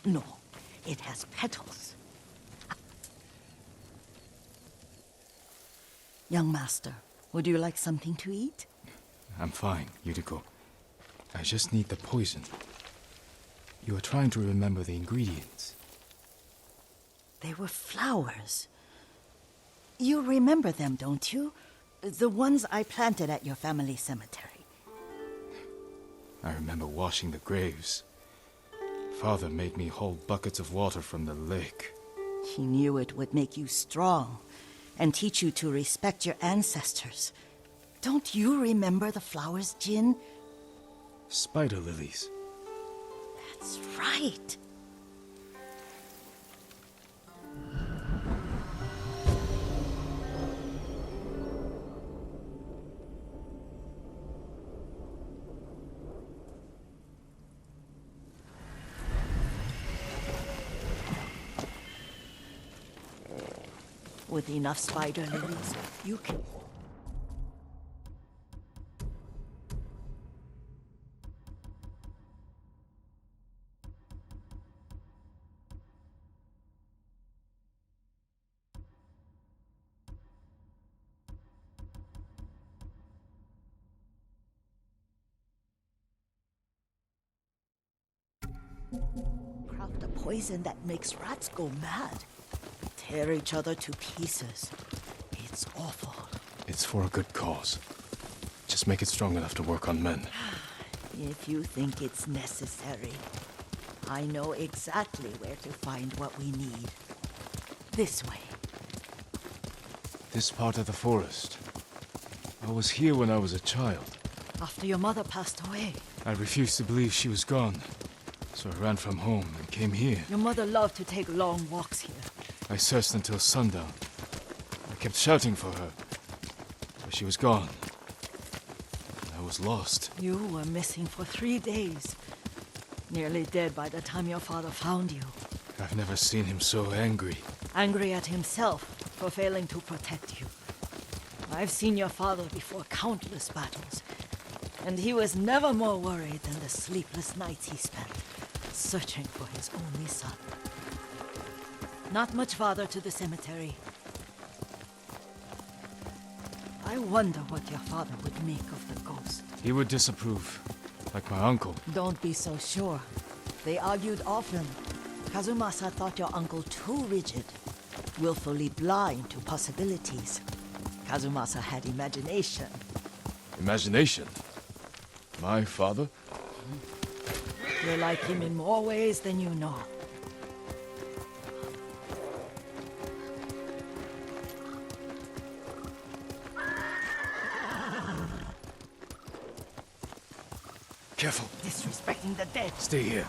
No, it has petals. Young master, would you like something to eat? I'm fine, Yuriko. I just need the poison. You are trying to remember the ingredients. They were flowers. You remember them, don't you? The ones I planted at your family cemetery. I remember washing the graves. Father made me hold buckets of water from the lake. He knew it would make you strong and teach you to respect your ancestors. Don't you remember the flowers, Jin? Spider lilies. That's right. With enough spider lilies, you can... craft a poison that makes rats go mad. Tear each other to pieces. It's awful. It's for a good cause. Just make it strong enough to work on men. If you think it's necessary, I know exactly where to find what we need. This way. This part of the forest. I was here when I was a child. After your mother passed away. I refused to believe she was gone. So I ran from home and came here. Your mother loved to take long walks here. I searched until sundown. I kept shouting for her. But she was gone. And I was lost. You were missing for 3 days. Nearly dead by the time your father found you. I've never seen him so angry. Angry at himself for failing to protect you. I've seen your father before countless battles. And he was never more worried than the sleepless nights he spent searching for his only son. Not much farther to the cemetery. I wonder what your father would make of the ghost. He would disapprove, like my uncle. Don't be so sure. They argued often. Kazumasa thought your uncle too rigid, willfully blind to possibilities. Kazumasa had imagination. Imagination? My father? You're like him in more ways than you know. Careful. Disrespecting the dead. Stay here.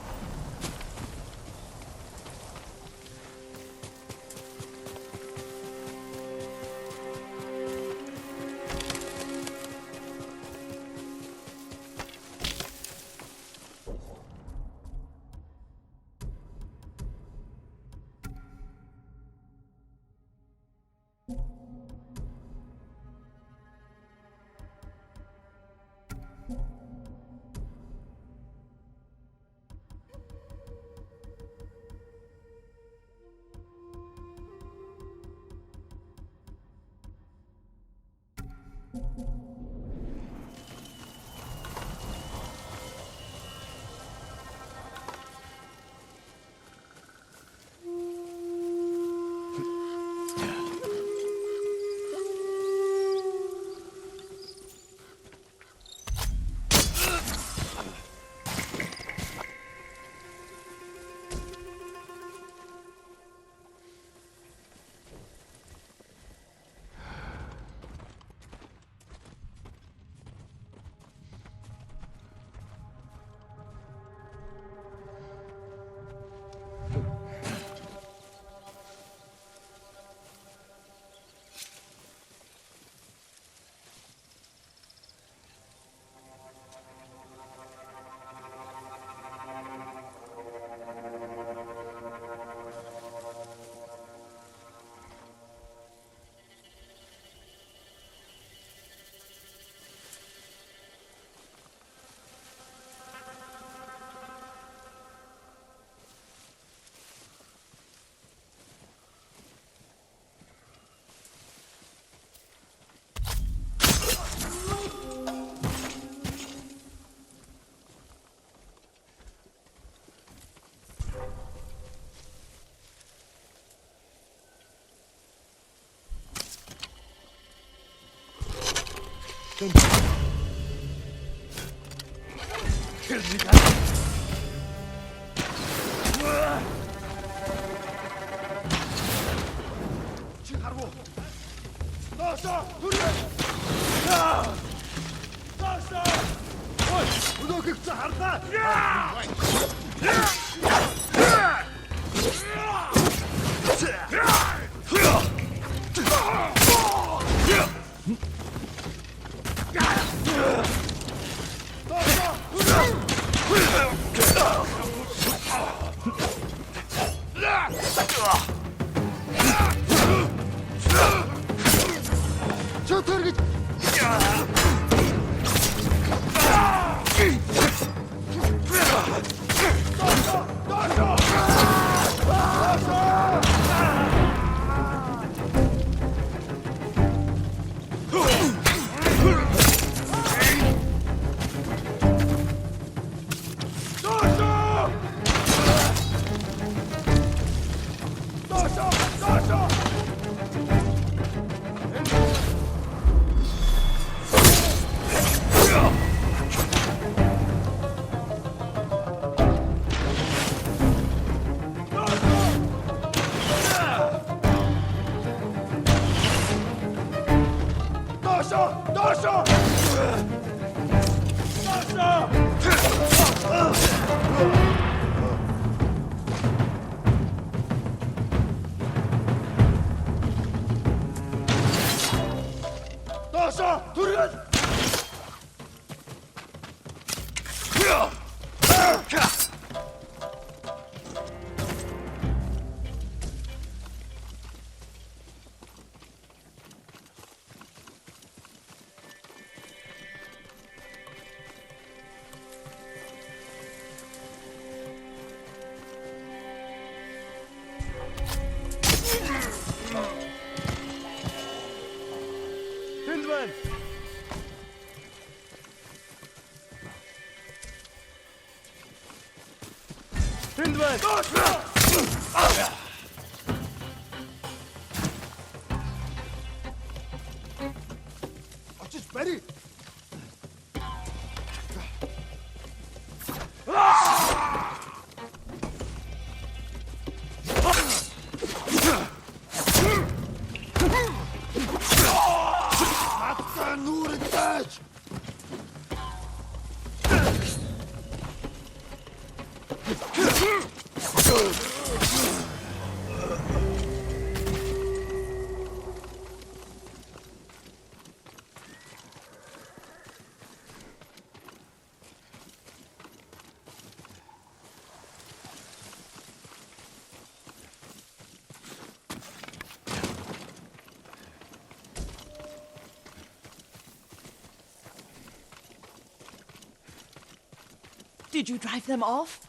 Did you drive them off?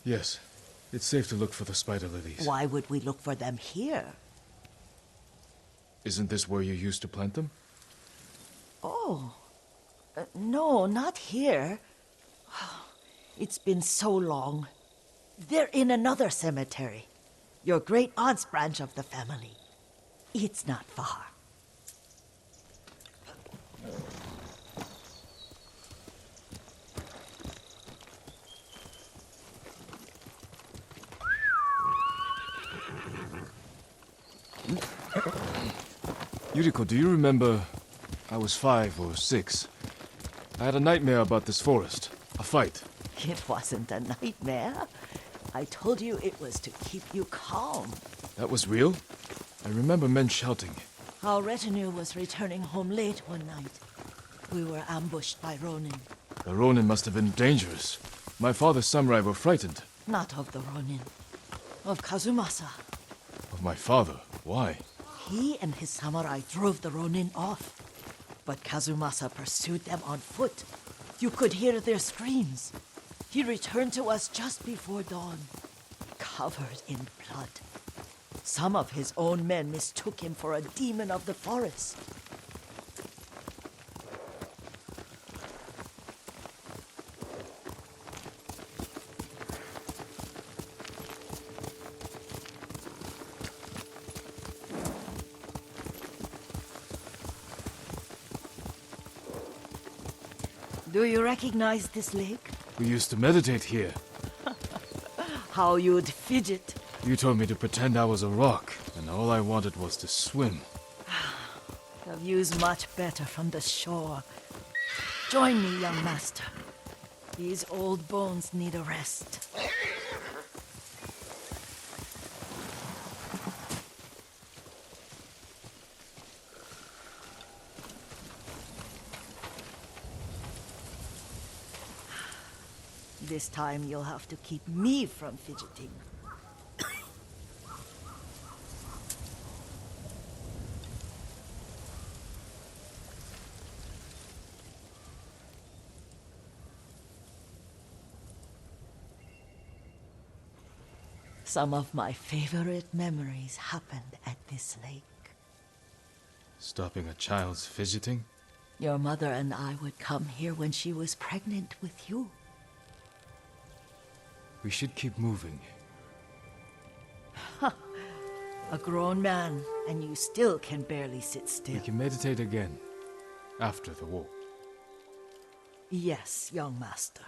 Yes. It's safe to look for the spider lilies. Why would we look for them here? Isn't this where you used to plant them? Oh. No, not here. It's been so long. They're in another cemetery. Your great-aunt's branch of the family. It's not far. Yuriko, do you remember? I was 5 or 6. I had a nightmare about this forest. A fight. It wasn't a nightmare. I told you it was to keep you calm. That was real? I remember men shouting. Our retinue was returning home late one night. We were ambushed by Ronin. The Ronin must have been dangerous. My father's samurai were frightened. Not of the Ronin. Of Kazumasa. Of my father? Why? He and his samurai drove the Ronin off. But Kazumasa pursued them on foot. You could hear their screams. He returned to us just before dawn, covered in blood. Some of his own men mistook him for a demon of the forest. Do you recognize this lake? We used to meditate here. How you'd fidget. You told me to pretend I was a rock, and all I wanted was to swim. The view's much better from the shore. Join me, young master. These old bones need a rest. This time you'll have to keep me from fidgeting. Some of my favorite memories happened at this lake. Stopping a child's fidgeting? Your mother and I would come here when she was pregnant with you. We should keep moving. A grown man, and you still can barely sit still. We can meditate again, after the war. Yes, young master.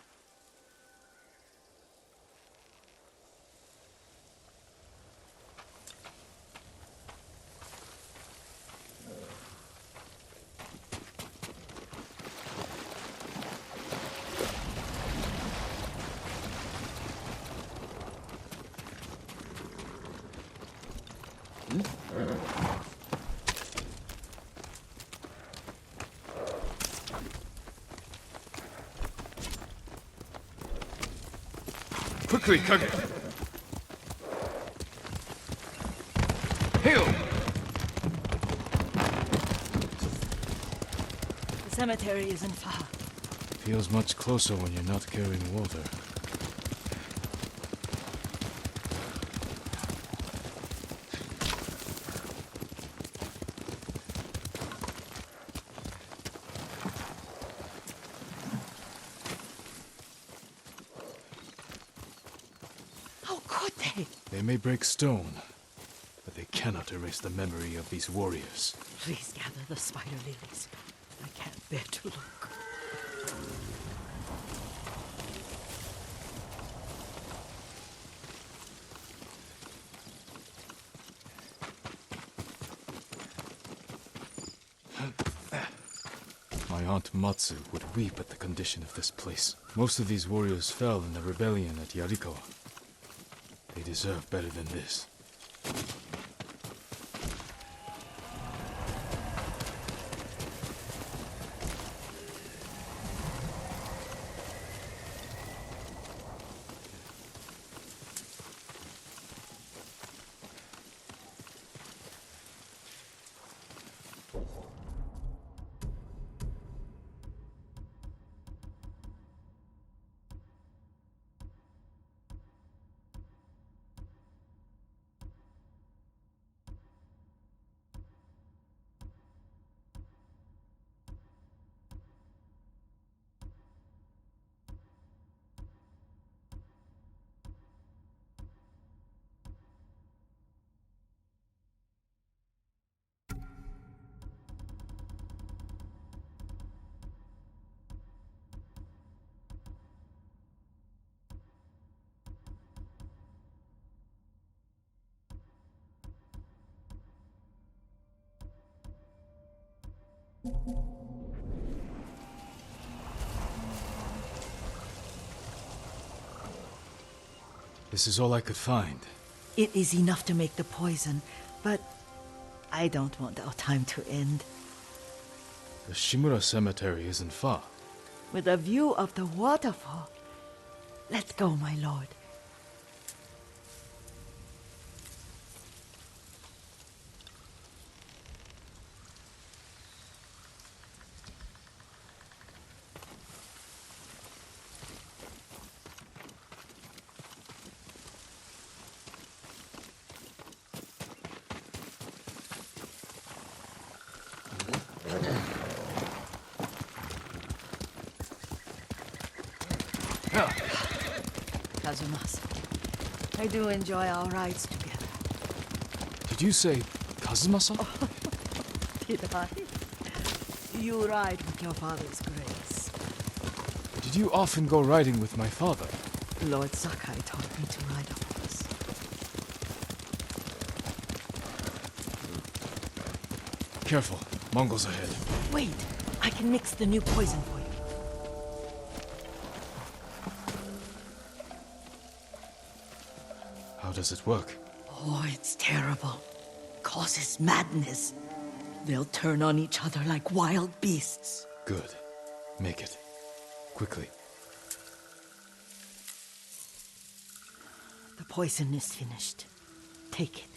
Quickly, Kage! Hail! The cemetery isn't far. Feels much closer when you're not carrying water. How could they? They may break stone, but they cannot erase the memory of these warriors. Please gather the spider lilies. I can't bear to look. My aunt Matsu would weep at the condition of this place. Most of these warriors fell in the rebellion at Yuriko. They deserve better than this. This is all I could find. It is enough to make the poison, but I don't want our time to end. The Shimura Cemetery isn't far. With a view of the waterfall. Let's go, my lord. Kazumasa, I do enjoy our rides together. Did you say Kazumasa? Did I? You ride with your father's grace. Did you often go riding with my father? Lord Sakai taught me to ride a horse. Careful. Mongols ahead. Wait, I can mix the new poison for you. How does it work? Oh, it's terrible. Causes madness. They'll turn on each other like wild beasts. Good. Make it. Quickly. The poison is finished. Take it.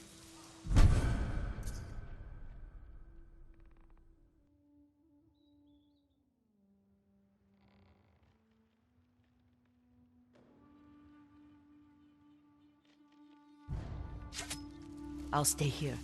I'll stay here.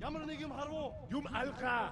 Ямар нэг юм харав? Юм алгаа.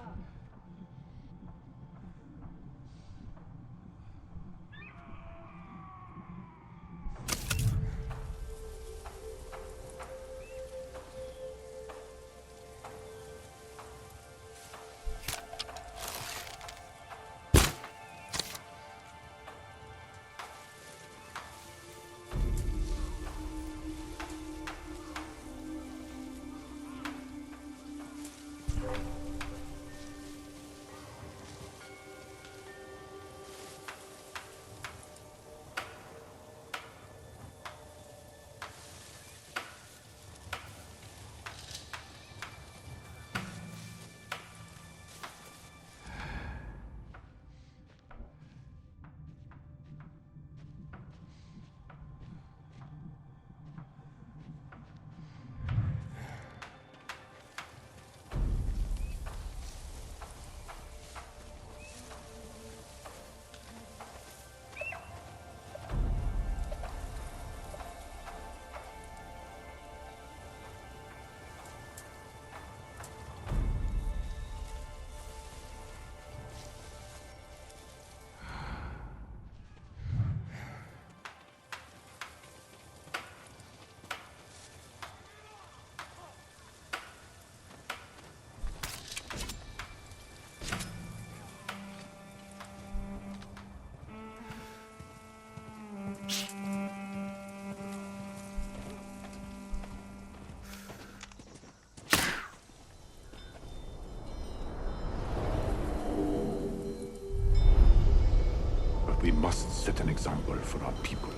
We must set an example for our people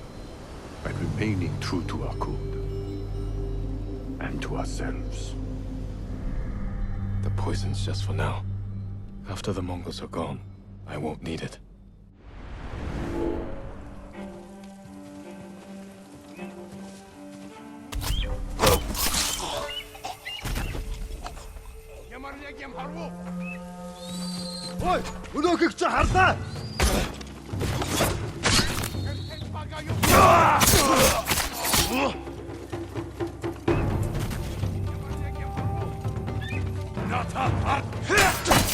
by remaining true to our code and to ourselves. The poison's just for now. After the Mongols are gone, I won't need it. Ой, өнөөхийг чи харлаа. Ната.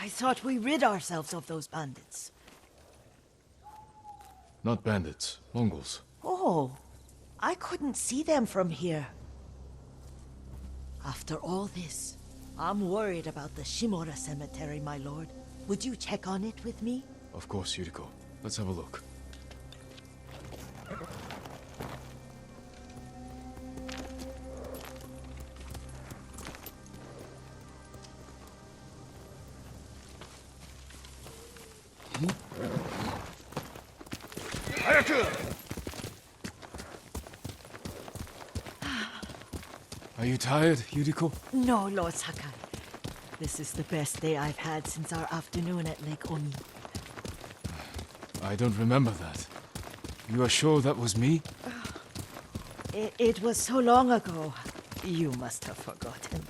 I thought we rid ourselves of those bandits. Not bandits, Mongols. Oh, I couldn't see them from here. After all this, I'm worried about the Shimura cemetery, my lord. Would you check on it with me? Of course, Yuriko. Let's have a look. Are you tired, Yuriko? No, Lord Sakai. This is the best day I've had since our afternoon at Lake Oni. I don't remember that. You are sure that was me? It was so long ago. You must have forgotten.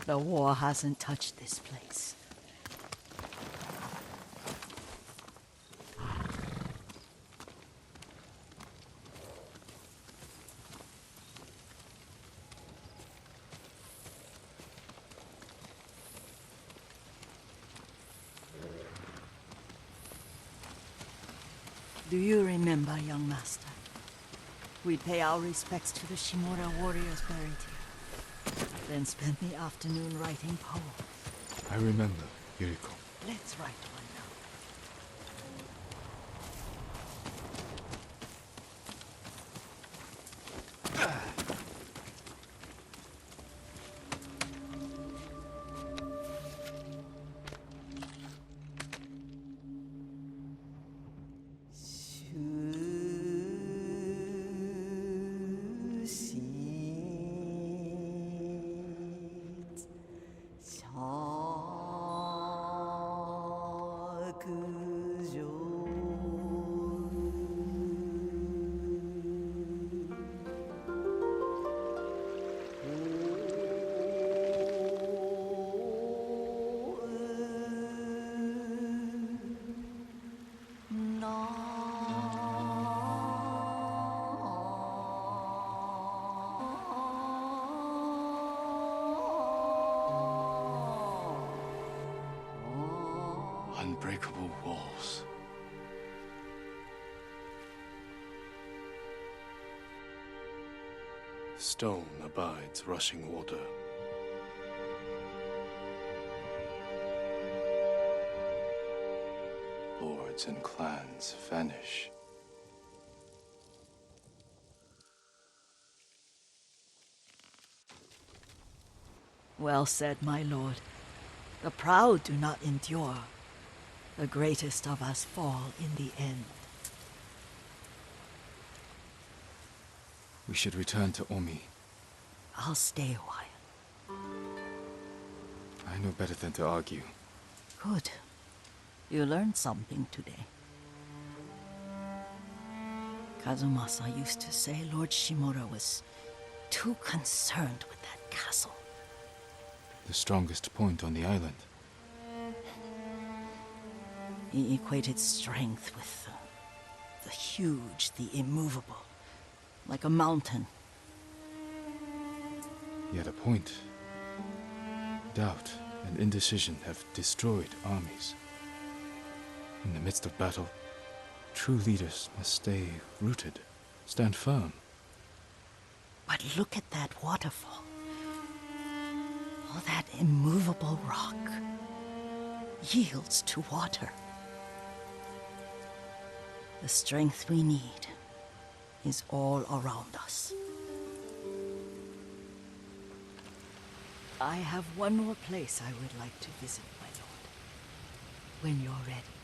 The war hasn't touched this place. Do you remember, young master? We'd pay our respects to the Shimura warriors buried here, then spend the afternoon writing poems. I remember, Yuriko. Let's write one now. Unbreakable walls. Stone abides rushing water. Lords and clans vanish. Well said, my lord. The proud do not endure. The greatest of us fall in the end. We should return to Omi. I'll stay a while. I know better than to argue. Good. You learned something today. Kazumasa used to say Lord Shimura was too concerned with that castle. The strongest point on the island. He equated strength with the huge, the immovable, like a mountain. Yet a point. Doubt and indecision have destroyed armies. In the midst of battle, true leaders must stay rooted, stand firm. But look at that waterfall. All that immovable rock yields to water. The strength we need is all around us. I have one more place I would like to visit, my lord. When you're ready.